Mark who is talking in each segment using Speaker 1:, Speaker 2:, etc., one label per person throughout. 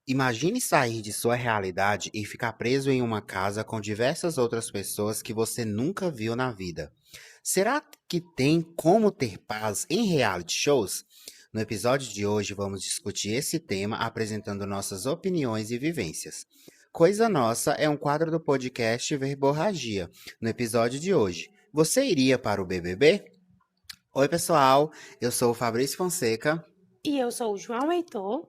Speaker 1: Imagine sair de sua realidade e ficar preso em uma casa com diversas outras pessoas que você nunca viu na vida. Será que tem como ter paz em reality shows? No episódio de hoje, vamos discutir esse tema apresentando nossas opiniões e vivências. Coisa Nossa é um quadro do podcast Verborragia. No episódio de hoje, você iria para o BBB? Oi, pessoal, eu sou o Fabrício Fonseca.
Speaker 2: E eu sou o João Heitor.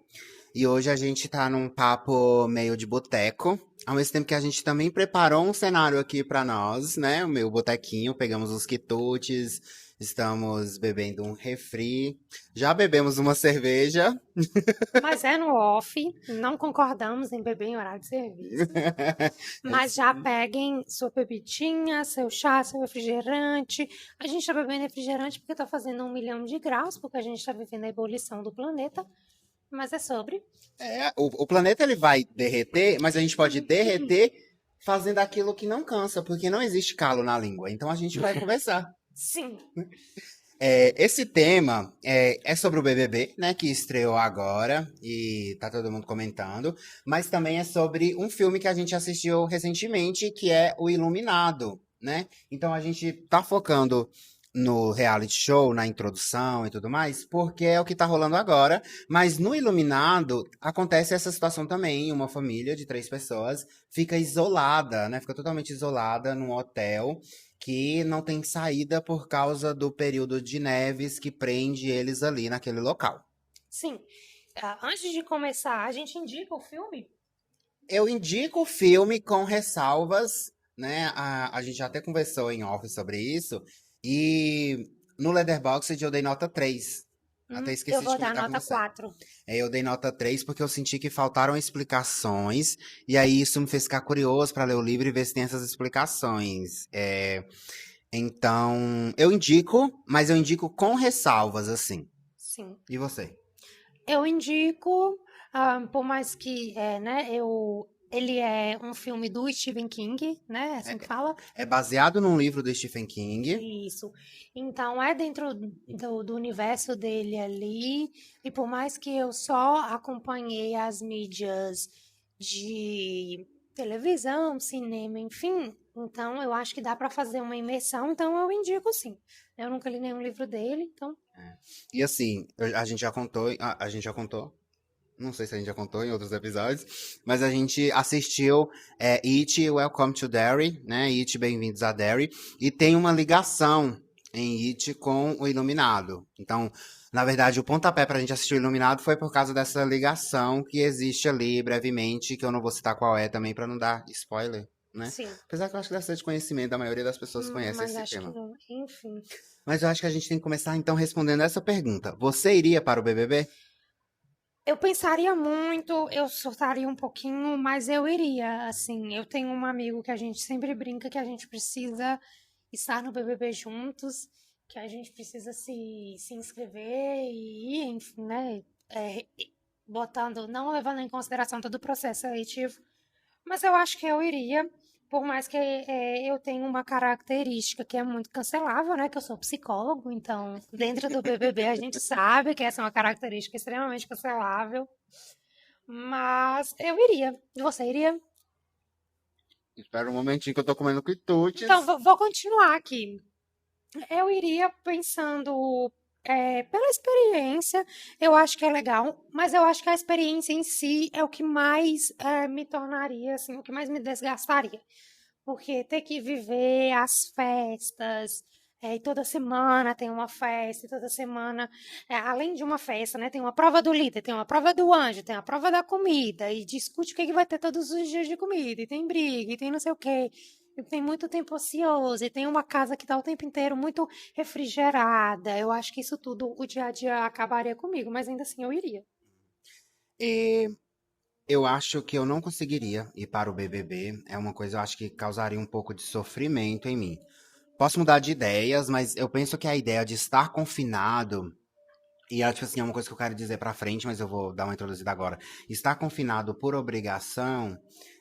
Speaker 1: E hoje a gente tá num papo meio de boteco, ao mesmo tempo que a gente também preparou um cenário aqui pra nós, né? O meu botequinho, pegamos uns quitutes, estamos bebendo um refri, já bebemos uma cerveja.
Speaker 2: Mas é no off, não concordamos em beber em horário de serviço. Mas já peguem sua bebidinha, seu chá, seu refrigerante. A gente tá bebendo refrigerante porque tá fazendo 1 milhão de graus, porque a gente tá vivendo a ebulição do planeta. Mas é sobre.
Speaker 1: O planeta ele vai derreter, mas a gente pode derreter fazendo aquilo que não cansa, porque não existe calo na língua. Então a gente vai conversar.
Speaker 2: Sim.
Speaker 1: Esse tema é sobre o BBB, né, que estreou agora e tá todo mundo comentando, mas também é sobre um filme que a gente assistiu recentemente, que é O Iluminado, né? Então a gente tá focando no reality show, na introdução e tudo mais, porque é o que tá rolando agora, mas no Iluminado acontece essa situação também, uma família de 3 pessoas fica isolada, né? Fica totalmente isolada num hotel que não tem saída por causa do período de neves que prende eles ali naquele local.
Speaker 2: Sim. Antes de começar, a gente indica o filme?
Speaker 1: Eu indico o filme com ressalvas, né? A gente já até conversou em off sobre isso. E no Letterboxd eu dei nota 3. Até
Speaker 2: Eu
Speaker 1: esqueci de
Speaker 2: vou dar
Speaker 1: comentar com
Speaker 2: nota
Speaker 1: você.
Speaker 2: 4.
Speaker 1: Eu dei nota 3 porque eu senti que faltaram explicações. E aí isso me fez ficar curioso para ler o livro e ver se tem essas explicações. Então, eu indico, mas eu indico com ressalvas, assim.
Speaker 2: Sim.
Speaker 1: E você?
Speaker 2: Eu indico, por mais que, né, ele é um filme do Stephen King, né, assim que fala.
Speaker 1: É baseado num livro do Stephen King.
Speaker 2: Isso. Então, é dentro do universo dele ali, e por mais que eu só acompanhei as mídias de televisão, cinema, enfim, então eu acho que dá para fazer uma imersão, então eu indico sim. Eu nunca li nenhum livro dele, então.
Speaker 1: E assim, a gente já contou, a gente já contou. Não sei se a gente já contou em outros episódios, mas a gente assistiu It, Welcome to Derry, né? It, Bem-vindos a Derry, e tem uma ligação em It com o Iluminado. Então, na verdade, o pontapé pra gente assistir o Iluminado foi por causa dessa ligação que existe ali brevemente, que eu não vou citar qual é também pra não dar spoiler, né?
Speaker 2: Sim.
Speaker 1: Apesar que eu acho que deve ser de conhecimento, a maioria das pessoas conhece
Speaker 2: Mas
Speaker 1: esse
Speaker 2: acho que
Speaker 1: tema.
Speaker 2: não. Enfim.
Speaker 1: Mas eu acho que a gente tem que começar então respondendo essa pergunta. Você iria para o BBB?
Speaker 2: Eu pensaria muito, eu surtaria um pouquinho, mas eu iria, assim. Eu tenho um amigo que a gente sempre brinca que a gente precisa estar no BBB juntos, que a gente precisa se inscrever e ir, enfim, né? Botando, não levando em consideração todo o processo seletivo. Mas eu acho que eu iria, por mais que eu tenha uma característica que é muito cancelável, né? Que eu sou psicólogo, então dentro do BBB a gente sabe que essa é uma característica extremamente cancelável. Mas eu iria. E você iria?
Speaker 1: Espera um momentinho que eu tô comendo
Speaker 2: Então,
Speaker 1: quitutes.
Speaker 2: vou continuar aqui. Eu iria pensando pela experiência, eu acho que é legal, mas eu acho que a experiência em si é o que mais me tornaria, assim, o que mais me desgastaria. Porque ter que viver as festas, e toda semana tem uma festa, e toda semana, além de uma festa, né, tem uma prova do líder, tem uma prova do anjo, tem a prova da comida, e discute o que vai ter todos os dias de comida, e tem briga, e tem não sei o quê. E tem muito tempo ocioso, e tem uma casa que está o tempo inteiro muito refrigerada. Eu acho que isso tudo, o dia a dia acabaria comigo, mas ainda assim eu iria.
Speaker 1: E eu acho que eu não conseguiria ir para o BBB. É uma coisa, eu acho que causaria um pouco de sofrimento em mim. Posso mudar de ideias, mas eu penso que a ideia de estar confinado, e tipo assim, é uma coisa que eu quero dizer pra frente, mas eu vou dar uma introduzida agora. Estar confinado por obrigação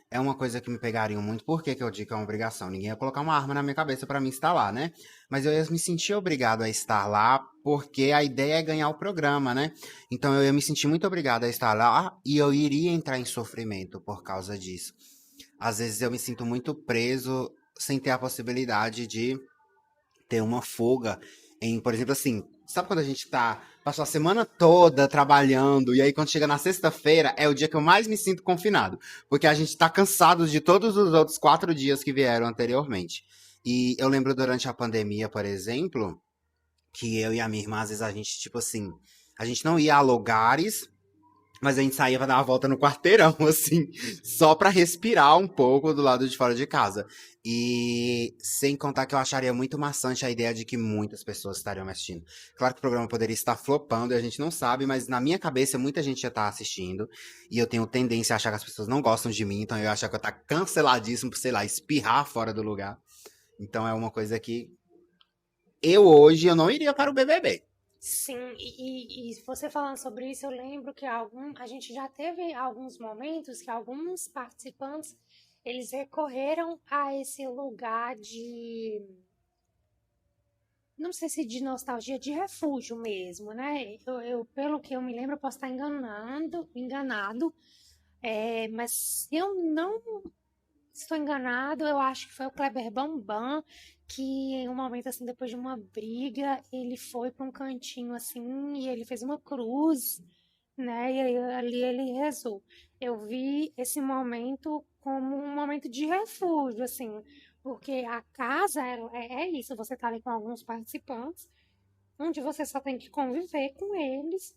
Speaker 1: é uma coisa que me pegariam muito. Por que que eu digo que é uma obrigação? Ninguém ia colocar uma arma na minha cabeça pra mim estar lá, né? Mas eu ia me sentir obrigado a estar lá porque a ideia é ganhar o programa, né? Então eu ia me sentir muito obrigado a estar lá e eu iria entrar em sofrimento por causa disso. Às vezes eu me sinto muito preso sem ter a possibilidade de ter uma folga em, por exemplo, assim, sabe quando a gente passou a semana toda trabalhando, e aí quando chega na sexta-feira é o dia que eu mais me sinto confinado, porque a gente tá cansado de todos os outros 4 dias que vieram anteriormente. E eu lembro durante a pandemia, por exemplo, que eu e a minha irmã, às vezes a gente, tipo assim, a gente não ia a lugares, mas a gente saía pra dar uma volta no quarteirão, assim, só pra respirar um pouco do lado de fora de casa. E sem contar que eu acharia muito maçante a ideia de que muitas pessoas estariam me assistindo. Claro que o programa poderia estar flopando e a gente não sabe, mas na minha cabeça muita gente já tá assistindo. E eu tenho tendência a achar que as pessoas não gostam de mim, então eu acho que eu tá canceladíssimo por, sei lá, espirrar fora do lugar. Então é uma coisa que eu não iria para o BBB.
Speaker 2: Sim, e você falando sobre isso, eu lembro que a gente já teve alguns momentos que alguns participantes eles recorreram a esse lugar de, não sei se de nostalgia, de refúgio mesmo, né? Pelo que eu me lembro, eu posso estar enganado, mas se eu não estou enganado, eu acho que foi o Kleber Bambam que em um momento assim, depois de uma briga, ele foi para um cantinho assim e ele fez uma cruz, né? E aí, ali ele rezou. Eu vi esse momento como um momento de refúgio, assim, porque a casa é isso, você tá ali com alguns participantes, onde você só tem que conviver com eles.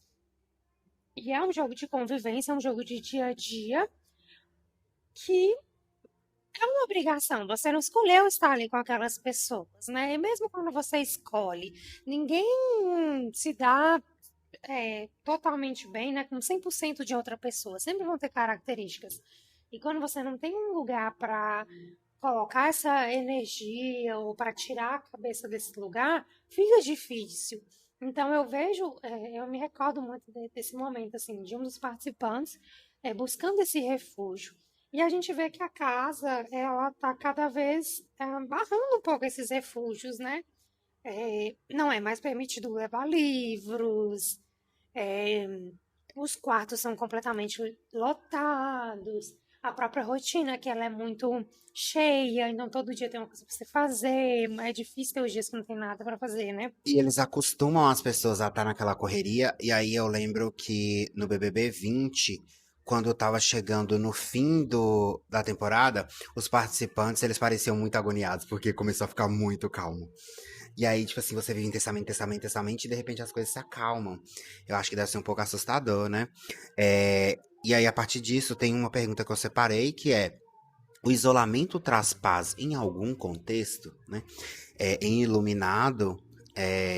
Speaker 2: E é um jogo de convivência, é um jogo de dia a dia que é uma obrigação, você não escolheu estar ali com aquelas pessoas, né? E mesmo quando você escolhe, ninguém se dá totalmente bem, né? Com 100% de outra pessoa, sempre vão ter características. E quando você não tem um lugar para colocar essa energia ou para tirar a cabeça desse lugar, fica difícil. Então eu vejo, eu me recordo muito desse momento, assim, de um dos participantes buscando esse refúgio. E a gente vê que a casa, ela está cada vez barrando um pouco esses refúgios, né? Não é mais permitido levar livros, é, os quartos são completamente lotados, a própria rotina, que ela é muito cheia, então todo dia tem uma coisa para você fazer, é difícil ter os dias que não tem nada para fazer, né?
Speaker 1: E eles acostumam as pessoas a estar naquela correria. E aí eu lembro que no BBB 20, quando tava chegando no fim da temporada, os participantes eles pareciam muito agoniados, porque começou a ficar muito calmo. E aí, tipo assim, você vive intensamente, intensamente, intensamente, e de repente as coisas se acalmam. Eu acho que deve ser um pouco assustador, né? E aí, a partir disso, tem uma pergunta que eu separei, que é: o isolamento traz paz em algum contexto, né? Em Iluminado,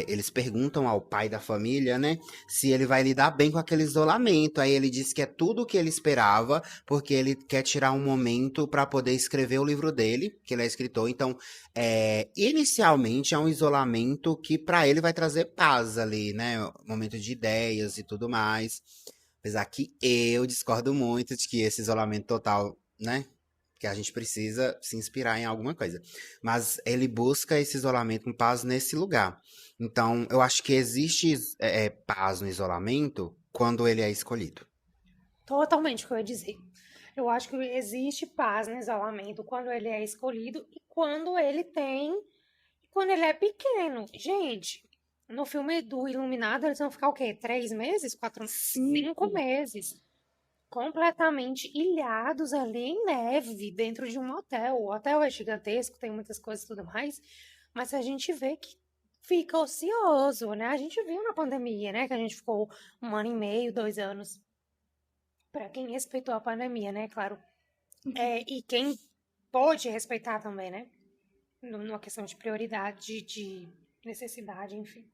Speaker 1: eles perguntam ao pai da família, né, se ele vai lidar bem com aquele isolamento. Aí ele diz que é tudo o que ele esperava, porque ele quer tirar um momento para poder escrever o livro dele, que ele é escritor. Então, inicialmente é um isolamento que para ele vai trazer paz ali, né, momento de ideias e tudo mais. Apesar que eu discordo muito de que esse isolamento total, né, que a gente precisa se inspirar em alguma coisa. Mas ele busca esse isolamento com paz nesse lugar. Então, eu acho que existe paz no isolamento quando ele é escolhido.
Speaker 2: Totalmente o que eu ia dizer. Eu acho que existe paz no isolamento quando ele é escolhido e quando ele é pequeno. Gente, no filme do Iluminado, eles vão ficar o quê? 3 meses? 5 meses? Completamente ilhados ali em neve, dentro de um hotel. O hotel é gigantesco, tem muitas coisas e tudo mais, mas a gente vê que fica ocioso, né? A gente viu na pandemia, né? Que a gente ficou 1 ano e meio, 2 anos, para quem respeitou a pandemia, né? Claro. E quem pôde respeitar também, né? Numa questão de prioridade, de necessidade, enfim.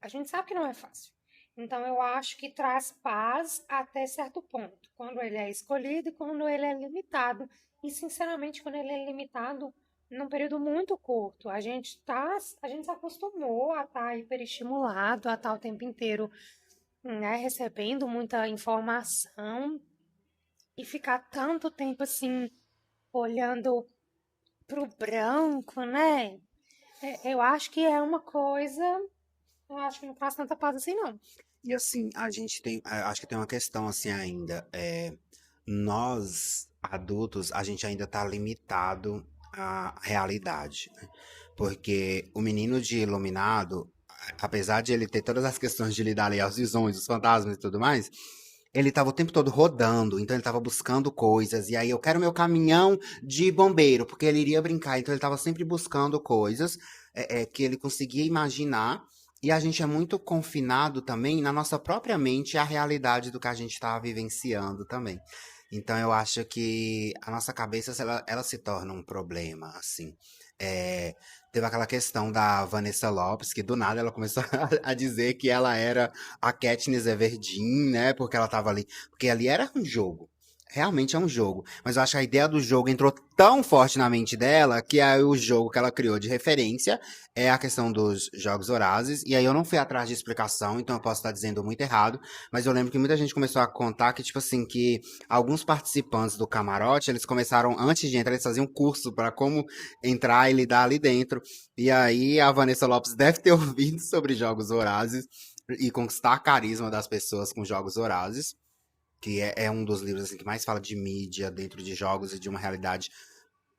Speaker 2: A gente sabe que não é fácil. Então, eu acho que traz paz até certo ponto, quando ele é escolhido e quando ele é limitado. E, sinceramente, quando ele é limitado num período muito curto, a gente se acostumou a estar hiperestimulado, a estar o tempo inteiro, né, recebendo muita informação. e ficar tanto tempo assim, olhando pro branco, né? Eu acho que é uma coisa. Eu acho que não faz tanta paz assim, não.
Speaker 1: E assim, a gente tem, acho que tem uma questão assim ainda, nós adultos, a gente ainda tá limitado à realidade, né? Porque o menino de Iluminado, apesar de ele ter todas as questões de lidar ali aos visões, os fantasmas e tudo mais, ele tava o tempo todo rodando, então ele tava buscando coisas, e aí eu quero meu caminhão de bombeiro, porque ele iria brincar, então ele tava sempre buscando coisas que ele conseguia imaginar, e a gente é muito confinado também na nossa própria mente à realidade do que a gente está vivenciando também. Então eu acho que a nossa cabeça ela se torna um problema, assim. É, teve aquela questão da Vanessa Lopes, que do nada ela começou a dizer que ela era a Katniss Everdeen, né? Porque ela tava ali. Porque ali era um jogo. Realmente é um jogo. Mas eu acho que a ideia do jogo entrou tão forte na mente dela que aí o jogo que ela criou de referência é a questão dos Jogos Vorazes. E aí eu não fui atrás de explicação, então eu posso estar dizendo muito errado. Mas eu lembro que muita gente começou a contar que, tipo assim, que alguns participantes do camarote, eles começaram, antes de entrar, eles faziam um curso para como entrar e lidar ali dentro. E aí a Vanessa Lopes deve ter ouvido sobre Jogos Vorazes e conquistar a carisma das pessoas com Jogos Vorazes, que é um dos livros assim, que mais fala de mídia dentro de jogos e de uma realidade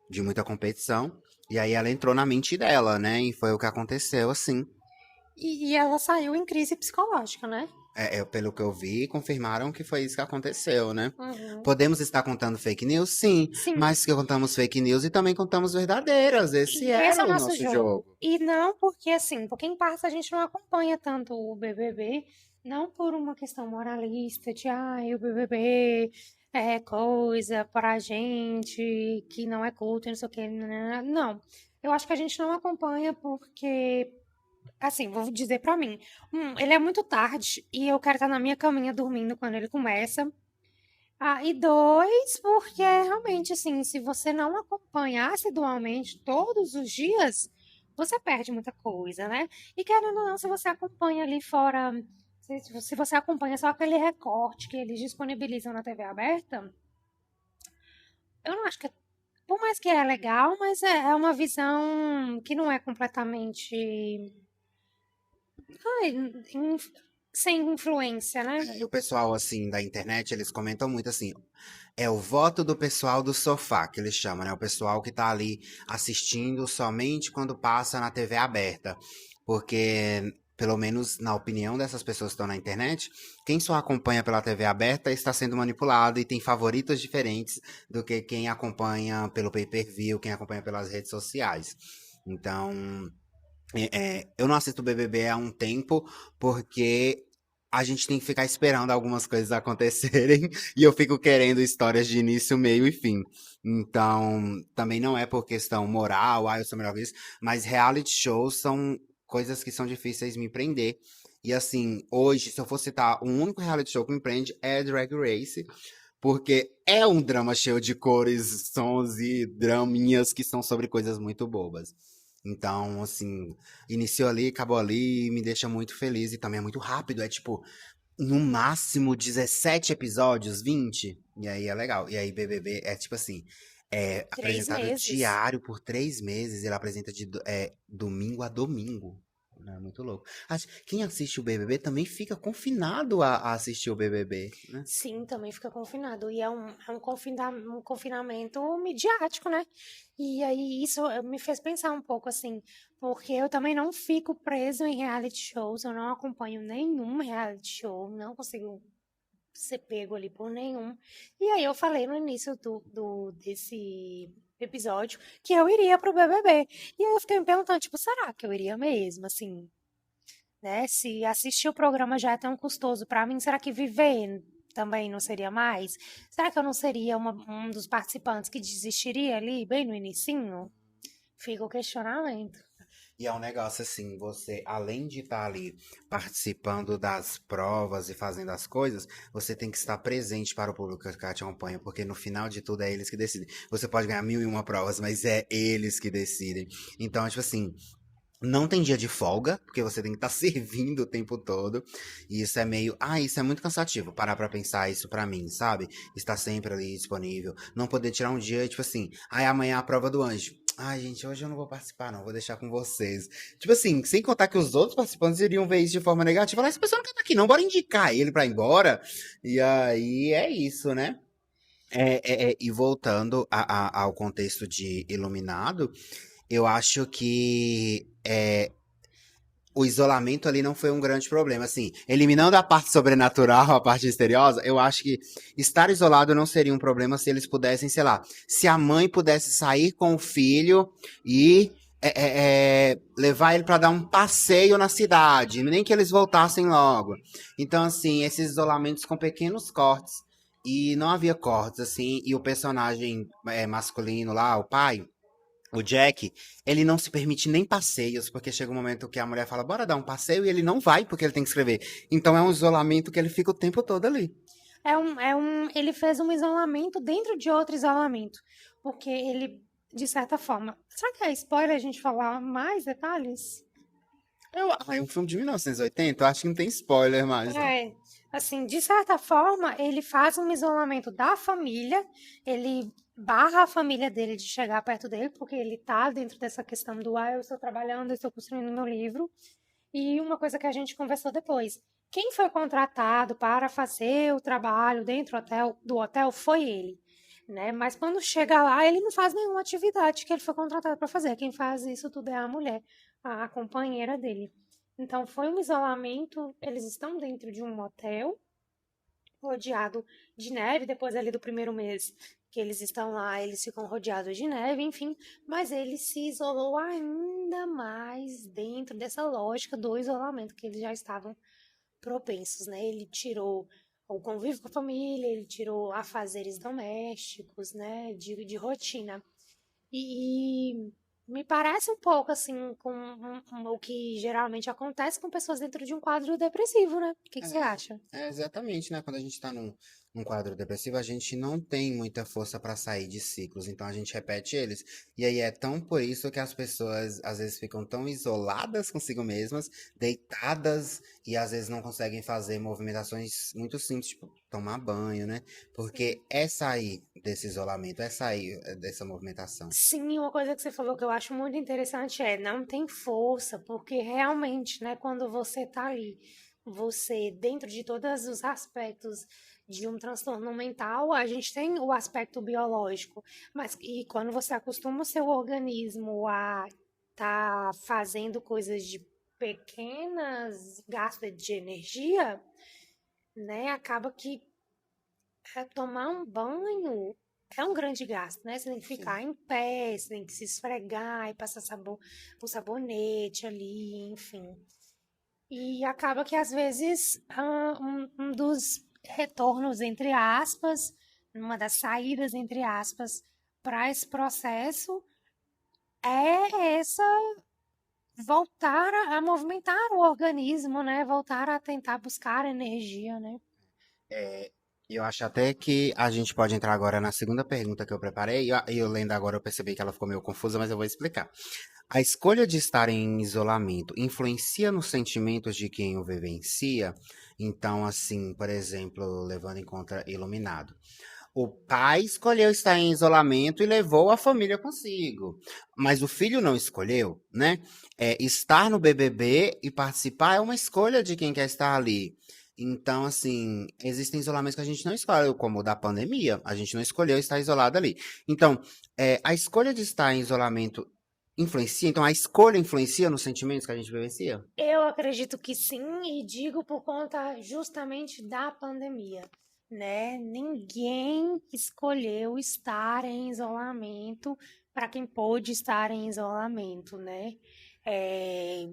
Speaker 1: de muita competição. E aí ela entrou na mente dela, né? E foi o que aconteceu, assim.
Speaker 2: E ela saiu em crise psicológica, né?
Speaker 1: Pelo que eu vi, confirmaram que foi isso que aconteceu, né?
Speaker 2: Uhum.
Speaker 1: Podemos estar contando fake news? Sim,
Speaker 2: Sim,
Speaker 1: mas que contamos fake news e também contamos verdadeiras. Esse
Speaker 2: e esse é
Speaker 1: era
Speaker 2: o
Speaker 1: o
Speaker 2: nosso
Speaker 1: nosso
Speaker 2: jogo.
Speaker 1: jogo.
Speaker 2: E não porque, assim, porque em parte a gente não acompanha tanto o BBB, não por uma questão moralista de, o BBB é coisa pra gente que não é culto, não sei o que, não. Eu acho que a gente não acompanha porque, assim, vou dizer pra mim, ele é muito tarde e eu quero estar na minha caminha dormindo quando ele começa. E dois, porque realmente, assim, se você não acompanhar assiduamente todos os dias, você perde muita coisa, né? E querendo ou não, se você acompanha ali fora, se você acompanha só aquele recorte que eles disponibilizam na TV aberta, eu não acho que, por mais que é legal, mas é uma visão que não é completamente, ai, sem influência, né?
Speaker 1: E o pessoal, assim, da internet, eles comentam muito assim, é o voto do pessoal do sofá, que eles chamam, né? O pessoal que tá ali assistindo somente quando passa na TV aberta. Porque, pelo menos na opinião dessas pessoas que estão na internet, quem só acompanha pela TV aberta está sendo manipulado e tem favoritos diferentes do que quem acompanha pelo pay-per-view, quem acompanha pelas redes sociais. Então, eu não assisto BBB há um tempo porque a gente tem que ficar esperando algumas coisas acontecerem e eu fico querendo histórias de início, meio e fim. Então, também não é por questão moral, eu sou melhor que isso, mas reality shows são coisas que são difíceis de me prender. E assim, hoje, se eu fosse citar um único reality show que me prende é Drag Race, porque é um drama cheio de cores, sons e draminhas que são sobre coisas muito bobas. Então, assim, iniciou ali, acabou ali, me deixa muito feliz e também é muito rápido. É tipo, no máximo 17 episódios, 20. E aí é legal. E aí BBB é tipo assim, é
Speaker 2: Três
Speaker 1: apresentado
Speaker 2: meses.
Speaker 1: diário por 3 meses. Ele apresenta de domingo a domingo. É muito louco. Quem assiste o BBB também fica confinado a assistir o BBB, né?
Speaker 2: Sim, também fica confinado. E um confinamento midiático, né? E aí isso me fez pensar um pouco assim, porque eu também não fico preso em reality shows, eu não acompanho nenhum reality show, não consigo ser pego ali por nenhum. E aí eu falei no início desse episódio que eu iria pro BBB. E aí eu fiquei me perguntando, tipo, será que eu iria mesmo, assim? Né? Se assistir o programa já é tão custoso para mim, será que viver também não seria mais? Será que eu não seria um dos participantes que desistiria ali, bem no inicinho? Fica o questionamento.
Speaker 1: E é um negócio assim, você, além de estar ali participando das provas e fazendo as coisas, você tem que estar presente para o público que te acompanha, porque no final de tudo é eles que decidem. Você pode ganhar 1001 provas, mas é eles que decidem. Então, tipo assim, Não tem dia de folga, porque você tem que estar servindo o tempo todo. E isso é meio. Ah, isso é muito cansativo. Parar pra pensar isso pra mim, sabe? Estar sempre ali disponível. Não poder tirar um dia, tipo assim. Ai, amanhã é a prova do anjo. Ai, gente, hoje eu não vou participar, não. Vou deixar com vocês. Tipo assim, sem contar que os outros participantes iriam ver isso de forma negativa. Falar, essa pessoa não quer estar aqui, não. Bora indicar ele pra ir embora. E aí é isso, né? E voltando ao contexto de Iluminado, eu acho que o isolamento ali não foi um grande problema. Assim, eliminando a parte sobrenatural, a parte misteriosa, eu acho que estar isolado não seria um problema se eles pudessem, sei lá, se a mãe pudesse sair com o filho e levar ele para dar um passeio na cidade, nem que eles voltassem logo. Então, assim, esses isolamentos com pequenos cortes. E não havia cortes, assim, e o personagem masculino lá, o pai, o Jack, ele não se permite nem passeios, porque chega um momento que a mulher fala, bora dar um passeio, e ele não vai, porque ele tem que escrever. Então é um isolamento que ele fica o tempo todo ali.
Speaker 2: Ele fez um isolamento dentro de outro isolamento, porque ele, de certa forma, será que é spoiler a gente falar mais detalhes?
Speaker 1: É um filme de 1980, eu acho que não tem spoiler mais, não.
Speaker 2: É, assim, de certa forma, ele faz um isolamento da família, ele barra a família dele de chegar perto dele, porque ele tá dentro dessa questão do, eu estou trabalhando, eu estou construindo meu livro. E uma coisa que a gente conversou depois, quem foi contratado para fazer o trabalho dentro do hotel foi ele, né? Mas quando chega lá, ele não faz nenhuma atividade que ele foi contratado para fazer. Quem faz isso tudo é a mulher, a companheira dele. Então foi um isolamento, eles estão dentro de um motel, rodeado de neve, depois ali do primeiro mês que eles estão lá, eles ficam rodeados de neve, enfim, mas ele se isolou ainda mais dentro dessa lógica do isolamento que eles já estavam propensos, né? Ele tirou o convívio com a família, ele tirou afazeres domésticos, né, de rotina. E me parece um pouco assim com o que geralmente acontece com pessoas dentro de um quadro depressivo, né? O que você acha?
Speaker 1: Exatamente, né? Quando a gente tá num quadro depressivo, a gente não tem muita força pra sair de ciclos, então a gente repete eles. E aí é tão por isso que as pessoas às vezes ficam tão isoladas consigo mesmas, deitadas e às vezes não conseguem fazer movimentações muito simples, tipo tomar banho, né? Porque é sair desse isolamento, é sair dessa movimentação.
Speaker 2: Sim, uma coisa que você falou que eu acho muito interessante é não tem força, porque realmente, né, quando você tá ali, você, dentro de todos os aspectos de um transtorno mental, a gente tem o aspecto biológico, mas e quando você acostuma o seu organismo a tá fazendo coisas de pequenas gastos de energia, né, acaba que tomar um banho é um grande gasto, né? Você tem que
Speaker 1: Sim.
Speaker 2: ficar em pé, você tem que se esfregar e passar o sabonete ali, enfim. E acaba que, às vezes, um dos retornos, entre aspas, uma das saídas, entre aspas, para esse processo é essa voltar a movimentar o organismo, né? Voltar a tentar buscar energia, né?
Speaker 1: É, eu acho até que a gente pode entrar agora na segunda pergunta que eu preparei. E eu lendo agora, eu percebi que ela ficou meio confusa, mas eu vou explicar. A escolha de estar em isolamento influencia nos sentimentos de quem o vivencia? Então, assim, por exemplo, levando em conta Iluminado. O pai escolheu estar em isolamento e levou a família consigo. Mas o filho não escolheu, né? Estar no BBB e participar é uma escolha de quem quer estar ali. Então, assim, existem isolamentos que a gente não escolhe, como o da pandemia. A gente não escolheu estar isolado ali. Então, a escolha de estar em isolamento influencia? Então, a escolha influencia nos sentimentos que a gente vivencia?
Speaker 2: Eu acredito que sim, e digo por conta justamente da pandemia, né? Ninguém escolheu estar em isolamento para quem pôde estar em isolamento, né? É,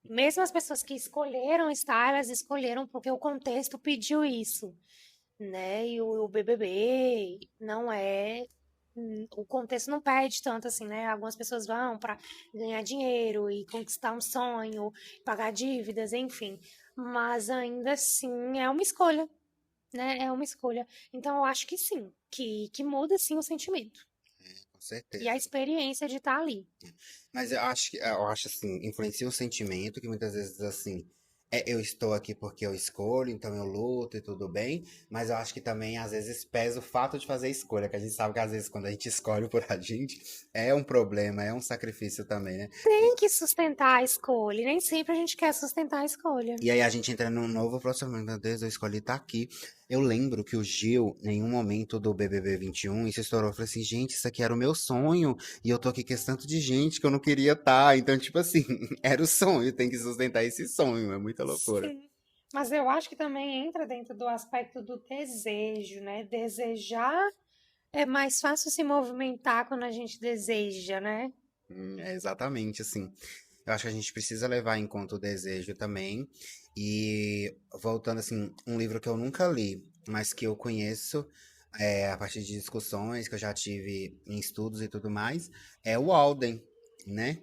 Speaker 2: mesmo as pessoas que escolheram estar, elas escolheram porque o contexto pediu isso, né? E o BBB não é. O contexto não pede tanto assim, né? Algumas pessoas vão para ganhar dinheiro e conquistar um sonho, pagar dívidas, enfim. Mas ainda assim é uma escolha, né? É uma escolha. Então eu acho que sim, que muda sim o sentimento.
Speaker 1: Com
Speaker 2: E a
Speaker 1: certeza.
Speaker 2: experiência de estar ali.
Speaker 1: Mas eu acho assim, influencia o sentimento que muitas vezes assim, eu estou aqui porque eu escolho, então eu luto e tudo bem, mas eu acho que também às vezes pesa o fato de fazer escolha, que a gente sabe que às vezes quando a gente escolhe por a gente, é um problema, é um sacrifício também, né?
Speaker 2: Tem que sustentar a escolha. E nem sempre a gente quer sustentar a escolha.
Speaker 1: E aí a gente entra num novo processamento. Meu Deus, eu escolhi estar aqui. Eu lembro que o Gil, em um momento do BBB 21, isso estourou. Eu falei assim, gente, isso aqui era o meu sonho. E eu tô aqui com esse tanto de gente que eu não queria estar. Então, tipo assim, era o sonho. Tem que sustentar esse sonho. É muita loucura.
Speaker 2: Sim. Mas eu acho que também entra dentro do aspecto do desejo, né? Desejar é mais fácil se movimentar quando a gente deseja, né?
Speaker 1: É exatamente assim. Eu acho que a gente precisa levar em conta o desejo também. E voltando assim, um livro que eu nunca li, mas que eu conheço a partir de discussões que eu já tive em estudos e tudo mais, é o Walden, né?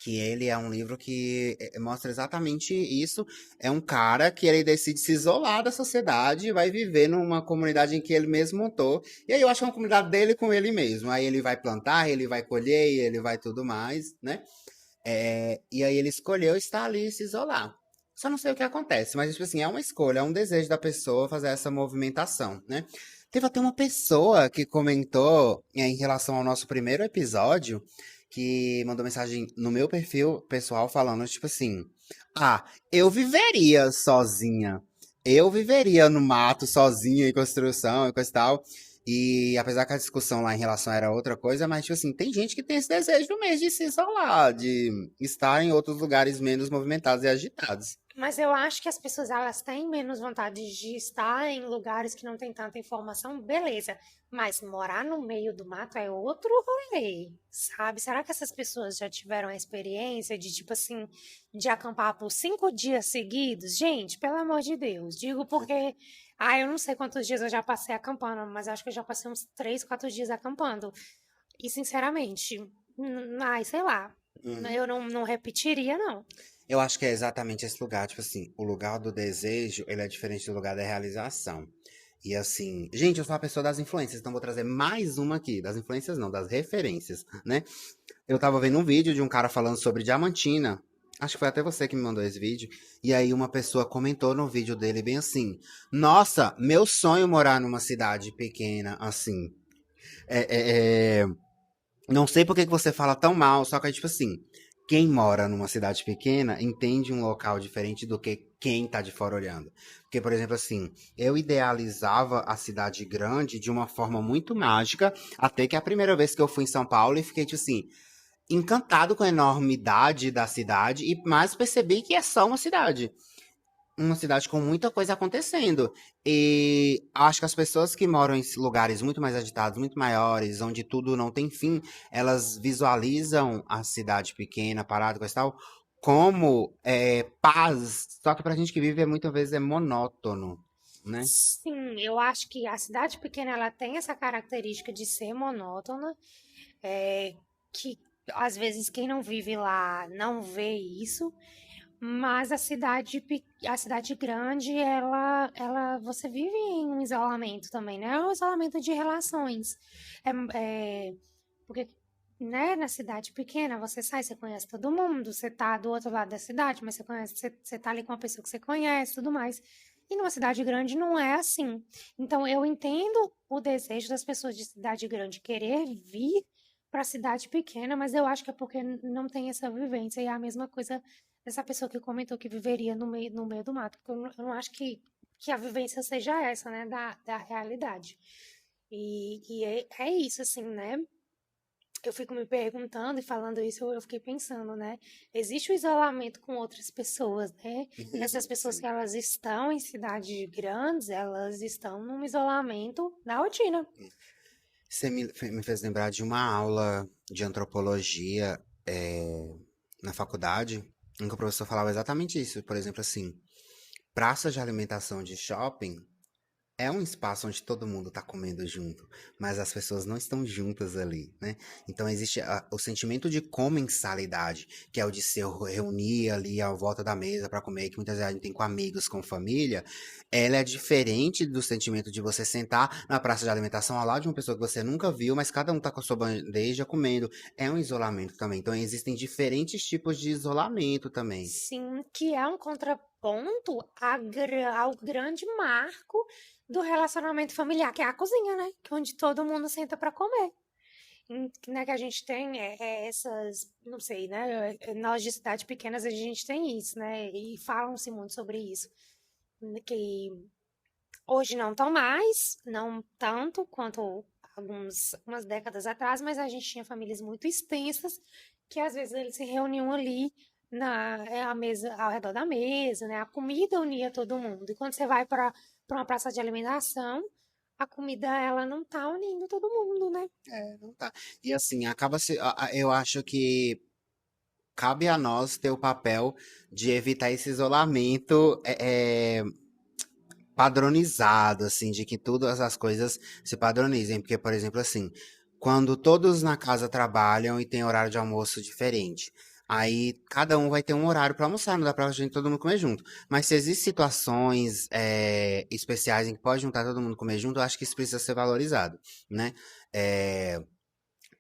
Speaker 1: Que ele é um livro que mostra exatamente isso. É um cara que ele decide se isolar da sociedade e vai viver numa comunidade em que ele mesmo montou. E aí eu acho que é uma comunidade dele com ele mesmo. Aí ele vai plantar, ele vai colher, ele vai tudo mais, né? E aí ele escolheu estar ali e se isolar. Só não sei o que acontece, mas tipo assim, é uma escolha, é um desejo da pessoa fazer essa movimentação, né? Teve até uma pessoa que comentou em relação ao nosso primeiro episódio, que mandou mensagem no meu perfil pessoal falando, tipo assim, ah, eu viveria sozinha. Eu viveria no mato sozinha em construção e coisa e tal. E apesar que a discussão lá em relação era outra coisa, mas, tipo assim, tem gente que tem esse desejo mesmo de se isolar, de estar em outros lugares menos movimentados e agitados.
Speaker 2: Mas eu acho que as pessoas elas têm menos vontade de estar em lugares que não tem tanta informação, beleza. Mas morar no meio do mato é outro rolê, sabe? Será que essas pessoas já tiveram a experiência de, tipo assim, de acampar por 5 dias seguidos? Gente, pelo amor de Deus, digo porque, eu não sei quantos dias eu já passei acampando, mas acho que eu já passei uns 3, 4 dias acampando. E, sinceramente, sei lá,
Speaker 1: Uhum.
Speaker 2: eu não repetiria, não.
Speaker 1: Eu acho que é exatamente esse lugar, tipo assim, o lugar do desejo, ele é diferente do lugar da realização. E assim, gente, eu sou uma pessoa das influências, então vou trazer mais uma aqui, das influências não, das referências, né? Eu tava vendo um vídeo de um cara falando sobre Diamantina. Acho que foi até você que me mandou esse vídeo. E aí uma pessoa comentou no vídeo dele bem assim: Nossa, meu sonho é morar numa cidade pequena assim. É, é, é, não sei por que que você fala tão mal, só que é tipo assim, quem mora numa cidade pequena entende um local diferente do que quem tá de fora olhando. Porque, por exemplo, assim, eu idealizava a cidade grande de uma forma muito mágica, até que a primeira vez que eu fui em São Paulo e fiquei, tipo assim, encantado com a enormidade da cidade, e mais percebi que é só uma cidade. Uma cidade com muita coisa acontecendo. E acho que as pessoas que moram em lugares muito mais agitados, muito maiores, onde tudo não tem fim, elas visualizam a cidade pequena, parada, coisa e tal, como paz. Só que pra gente que vive, muitas vezes é monótono, né?
Speaker 2: Sim, eu acho que a cidade pequena ela tem essa característica de ser monótona, é, que às vezes quem não vive lá não vê isso, mas a cidade grande, você vive em um isolamento também, né? É um isolamento de relações. Porque, né, na cidade pequena, você sai, você conhece todo mundo, você tá do outro lado da cidade, mas você tá ali com uma pessoa que você conhece, tudo mais. E numa cidade grande não é assim. Então, eu entendo o desejo das pessoas de cidade grande querer vir para cidade pequena, mas eu acho que é porque não tem essa vivência. E é a mesma coisa dessa pessoa que comentou que viveria no meio do mato. Porque eu não acho que a vivência seja essa, né, da realidade. E é isso, assim, né? Eu fico me perguntando e falando isso, eu fiquei pensando, né? Existe o isolamento com outras pessoas, né? E essas pessoas
Speaker 1: Sim.
Speaker 2: que elas estão em cidades grandes, elas estão num isolamento da rotina.
Speaker 1: Você me fez lembrar de uma aula de antropologia na faculdade, em que o professor falava exatamente isso. Por exemplo, assim, praças de alimentação de shopping. é um espaço onde todo mundo tá comendo junto, mas as pessoas não estão juntas ali, né? Então existe o sentimento de comensalidade, que é o de se reunir ali à volta da mesa para comer, que muitas vezes a gente tem com amigos, com família. Ela é diferente do sentimento de você sentar na praça de alimentação ao lado de uma pessoa que você nunca viu, mas cada um tá com a sua bandeja comendo. É um isolamento também. Então existem diferentes tipos de isolamento também.
Speaker 2: Sim, que é um contraponto ao grande marco do relacionamento familiar, que é a cozinha, né? Que é onde todo mundo senta para comer. Né, que a gente tem essas, não sei, né? Nós de cidades pequenas a gente tem isso, né? E falam-se muito sobre isso. Que hoje não estão mais, não tanto quanto algumas décadas atrás, mas a gente tinha famílias muito extensas que às vezes eles se reuniam ali a mesa, ao redor da mesa, né? A comida unia todo mundo. E quando você vai para uma praça de alimentação, a comida ela não tá unindo todo mundo, né?
Speaker 1: Não tá. E assim, acaba se. Eu acho que cabe a nós ter o papel de evitar esse isolamento padronizado, assim, de que todas as coisas se padronizem. Porque, por exemplo, assim, quando todos na casa trabalham e tem horário de almoço diferente, aí cada um vai ter um horário para almoçar, não dá pra gente todo mundo comer junto. Mas se existem situações especiais em que pode juntar todo mundo comer junto, eu acho que isso precisa ser valorizado, né? É,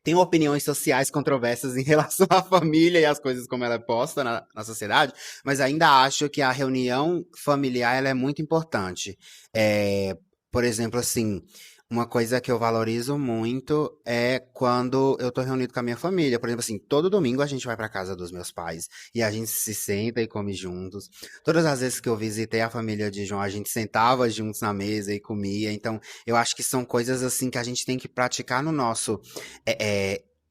Speaker 1: tenho opiniões sociais controversas em relação à família e às coisas como ela é posta na sociedade, mas ainda acho que a reunião familiar ela é muito importante. É, por exemplo, assim, uma coisa que eu valorizo muito é quando eu tô reunido com a minha família. Por exemplo, assim, todo domingo a gente vai pra casa dos meus pais e a gente se senta e come juntos. Todas as vezes que eu visitei a família de João, a gente sentava juntos na mesa e comia. Então, eu acho que são coisas assim que a gente tem que praticar no nosso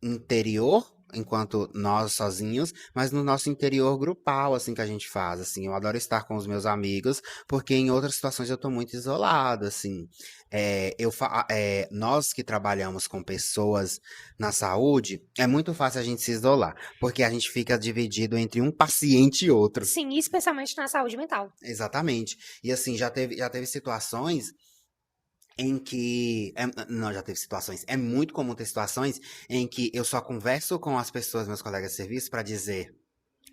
Speaker 1: interior, enquanto nós sozinhos, mas no nosso interior grupal, assim, que a gente faz, assim. Eu adoro estar com os meus amigos, porque em outras situações eu tô muito isolado, assim. Nós que trabalhamos com pessoas na saúde, é muito fácil a gente se isolar, porque a gente fica dividido entre um paciente e outro.
Speaker 2: Sim, especialmente na saúde mental.
Speaker 1: Exatamente. E assim, já teve situações em que. Não, já teve situações. É muito comum ter situações em que eu só converso com as pessoas, meus colegas de serviço, para dizer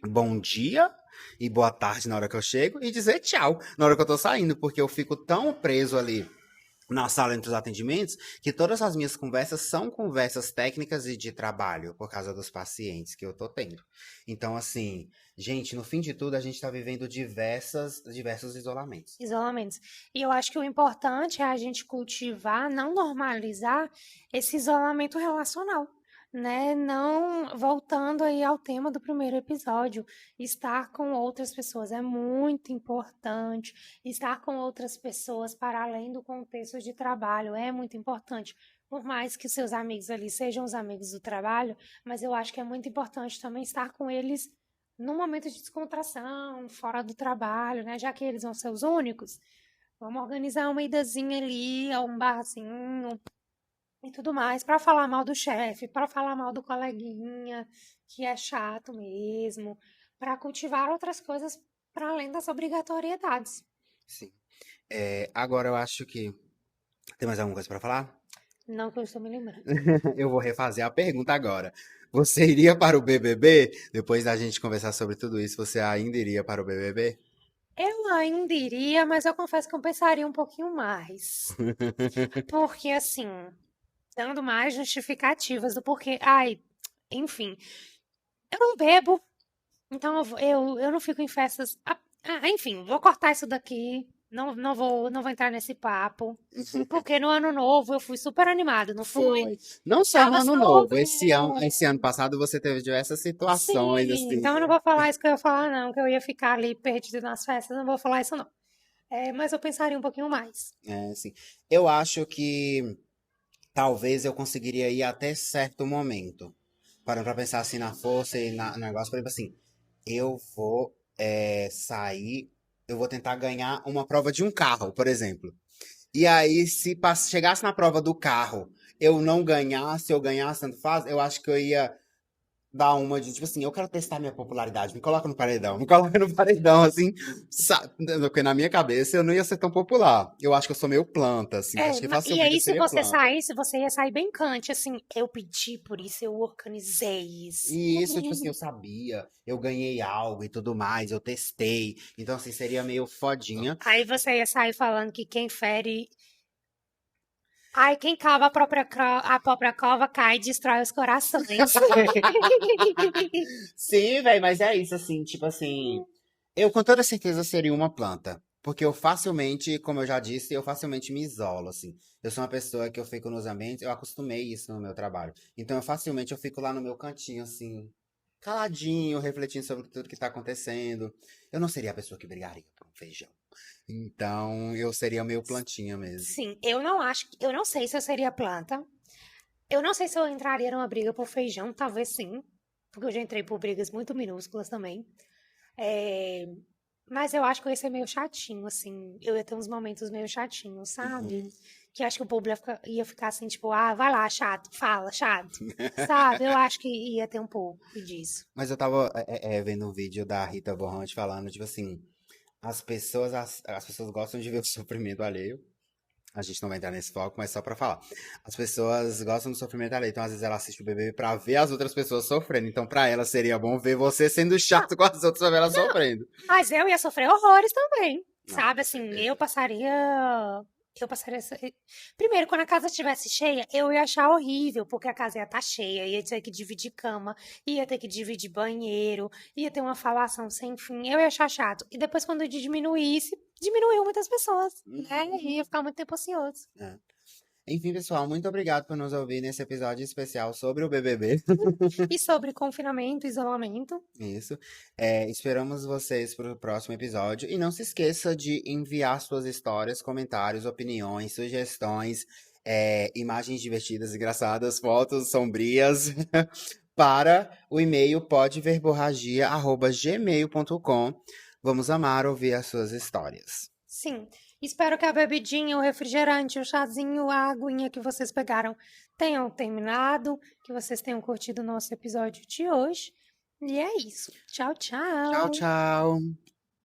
Speaker 1: bom dia e boa tarde na hora que eu chego e dizer tchau na hora que eu tô saindo, porque eu fico tão preso ali na sala entre os atendimentos, que todas as minhas conversas são conversas técnicas e de trabalho, por causa dos pacientes que eu tô tendo. Então, assim, gente, no fim de tudo, a gente tá vivendo diversos isolamentos.
Speaker 2: Isolamentos. E eu acho que o importante é a gente cultivar, não normalizar esse isolamento relacional, né? Não voltando aí ao tema do primeiro episódio, estar com outras pessoas é muito importante. Estar com outras pessoas para além do contexto de trabalho é muito importante. Por mais que os seus amigos ali sejam os amigos do trabalho, mas eu acho que é muito importante também estar com eles num momento de descontração, fora do trabalho, né? Já que eles vão ser os únicos, vamos organizar uma idazinha ali, a um barzinho e tudo mais, para falar mal do chefe, para falar mal do coleguinha, que é chato mesmo, para cultivar outras coisas para além das obrigatoriedades.
Speaker 1: Sim. Agora eu acho que. Tem mais alguma coisa pra falar?
Speaker 2: Não que eu estou me lembrando.
Speaker 1: Eu vou refazer a pergunta agora. Você iria para o BBB? Depois da gente conversar sobre tudo isso, você ainda iria para o BBB?
Speaker 2: Eu ainda iria, mas eu confesso que eu pensaria um pouquinho mais. Porque, assim, dando mais justificativas do porquê. Ai, enfim, eu não bebo, então eu não fico em festas. Enfim, vou cortar isso daqui. Não vou entrar nesse papo. Porque no ano novo eu fui super animada, não fui?
Speaker 1: Foi. Não só no
Speaker 2: Tava
Speaker 1: ano novo.
Speaker 2: sobre.
Speaker 1: Esse ano passado você teve diversas situações,
Speaker 2: Sim,
Speaker 1: assim.
Speaker 2: então eu não vou falar isso que eu ia falar, não, que eu ia ficar ali perdida nas festas, não vou falar isso, não. Mas eu pensaria um pouquinho mais.
Speaker 1: Assim. Eu acho que talvez eu conseguiria ir até certo momento. Parando pra pensar assim na força e no negócio, por exemplo, assim, eu vou sair, eu vou tentar ganhar uma prova de um carro, por exemplo. E aí, se chegasse na prova do carro, eu não ganhasse, eu ganhasse, tanto faz, eu acho que eu ia dar uma de, tipo assim, eu quero testar minha popularidade, me coloca no paredão, me coloca no paredão, assim, porque na minha cabeça eu não ia ser tão popular. Eu acho que eu sou meio planta, assim,
Speaker 2: É,
Speaker 1: acho que
Speaker 2: e
Speaker 1: facilmente eu
Speaker 2: aí se
Speaker 1: seria
Speaker 2: você
Speaker 1: planta.
Speaker 2: saísse, você ia sair bem cante, assim, eu pedi por isso, eu organizei isso.
Speaker 1: E isso, tipo assim, eu sabia, eu ganhei algo e tudo mais, eu testei. Então, assim, seria meio fodinha.
Speaker 2: Aí você ia sair falando que quem fere. Ai, quem cava a própria cova cai e destrói os corações.
Speaker 1: Sim, velho, mas é isso, assim, tipo assim, eu com toda certeza seria uma planta. Porque eu facilmente, como eu já disse, eu facilmente me isolo, assim. Eu sou uma pessoa que eu fico nos ambientes, eu acostumei isso no meu trabalho. Então, eu fico lá no meu cantinho, assim, caladinho, refletindo sobre tudo que tá acontecendo. Eu não seria a pessoa que brigaria por um feijão. Então, eu seria meio plantinha mesmo.
Speaker 2: Sim, eu não acho, eu não sei se eu seria planta. Eu não sei se eu entraria numa briga por feijão, talvez sim, porque eu já entrei por brigas muito minúsculas também. É, mas eu acho que eu ia ser meio chatinho, assim. Eu ia ter uns momentos meio chatinhos, sabe?
Speaker 1: Uhum.
Speaker 2: Que eu acho que o público ia ficar assim, tipo, ah, vai lá, chato, fala, chato. Sabe? Eu acho que ia ter um pouco disso.
Speaker 1: Mas eu tava vendo um vídeo da Rita Von Hunt falando, tipo assim, as pessoas gostam de ver o sofrimento alheio. A gente não vai entrar nesse foco, mas só pra falar. As pessoas gostam do sofrimento alheio, então às vezes ela assiste o BBB pra ver as outras pessoas sofrendo. Então pra ela seria bom ver você sendo
Speaker 2: Não,
Speaker 1: chato com as outras pra ver ela
Speaker 2: não,
Speaker 1: sofrendo.
Speaker 2: mas eu ia sofrer horrores também,
Speaker 1: Não,
Speaker 2: sabe?
Speaker 1: com
Speaker 2: Assim,
Speaker 1: certeza.
Speaker 2: eu passaria. Primeiro, quando a casa estivesse cheia, eu ia achar horrível, porque a casa ia estar cheia, ia ter que dividir cama, ia ter que dividir banheiro, ia ter uma falação sem fim, eu ia achar chato. E depois, quando diminuísse, diminuiu muitas pessoas, né?
Speaker 1: Uhum.
Speaker 2: E ia ficar muito tempo ocioso.
Speaker 1: É. Enfim, pessoal, muito obrigado por nos ouvir nesse episódio especial sobre o BBB.
Speaker 2: E sobre confinamento, isolamento,
Speaker 1: Isso. Esperamos vocês para o próximo episódio. E não se esqueça de enviar suas histórias, comentários, opiniões, sugestões, imagens divertidas, engraçadas, fotos sombrias para o e-mail podeverborragia@gmail.com. Vamos amar ouvir as suas histórias.
Speaker 2: sim. Espero que a bebidinha, o refrigerante, o chazinho, a aguinha que vocês pegaram tenham terminado, que vocês tenham curtido o nosso episódio de hoje. E é isso. Tchau,
Speaker 1: Tchau,
Speaker 2: tchau.
Speaker 1: tchau.